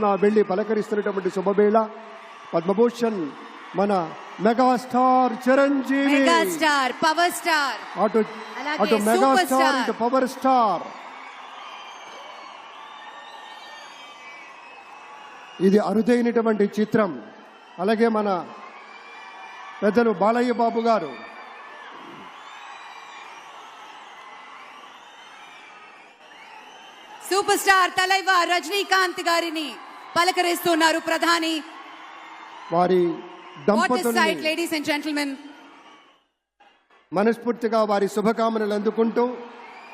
పరుగున వెళ్ళి పలకరిస్తున్నటువంటి శుభవేళ పద్మభూషణ్ మన megastar Chiranjeevi, megastar power star, అటు మెగాస్టార్ ఇటు పవర్ స్టార్. ఇది అరుదైనటువంటి చిత్రం. అలాగే మన పెద్దలు బాలయ్య బాబు గారు, సూపర్ స్టార్ తలైవర్ రజనీకాంత్ గారిని పలకరిస్తున్నారు ప్రధాని. వారి దంపతుల్ని లేడీస్ అండ్ జెంటిల్మెన్ మనస్ఫూర్తిగా వారి శుభకామనలు అందుకుంటూ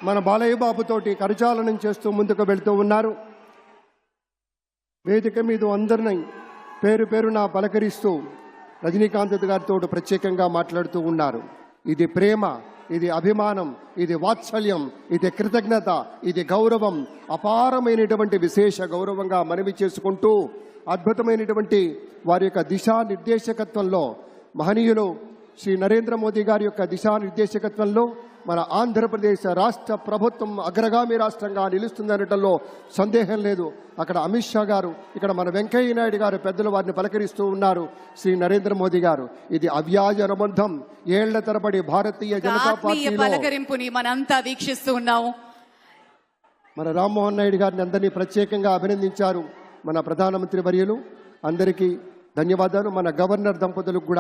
మన బాలయ్య బాబుతోటి కరచాలనం చేస్తూ ముందుకు వెళ్తూ ఉన్నారు. వేదిక మీద అందరినీ పేరు పేరున పలకరిస్తూ రజనీకాంత్ గారితో ప్రత్యేకంగా మాట్లాడుతూ ఉన్నారు. ఇది ప్రేమ, ఇది అభిమానం, ఇది వాత్సల్యం, ఇది కృతజ్ఞత, ఇది గౌరవం, అపారమైనటువంటి విశేష గౌరవంగా మనవి చేసుకుంటూ అద్భుతమైనటువంటి వారి యొక్క దిశానిర్దేశకత్వంలో మహనీయులు శ్రీ నరేంద్ర మోదీ గారి యొక్క దిశానిర్దేశకత్వంలో మన ఆంధ్రప్రదేశ్ రాష్ట్ర ప్రభుత్వం అగ్రగామి రాష్ట్రంగా నిలుస్తుందనటంలో సందేహం లేదు. అక్కడ అమిత్ షా గారు, ఇక్కడ మన వెంకయ్య నాయుడు గారు పెద్దలు వారిని పలకరిస్తూ ఉన్నారు. శ్రీ నరేంద్ర మోదీ గారు, ఇది అవ్యాజ అనుబంధం. ఏళ్ల తరబడి భారతీయ జనతా పార్టీ పలకరింపుని మనంతా వీక్షిస్తూ ఉన్నాము. మన రామ్మోహన్ నాయుడు గారిని అందరినీ ప్రత్యేకంగా అభినందించారు మన ప్రధానమంత్రి వర్యులు. అందరికీ ధన్యవాదాలు. మన గవర్నర్ దంపతులకు కూడా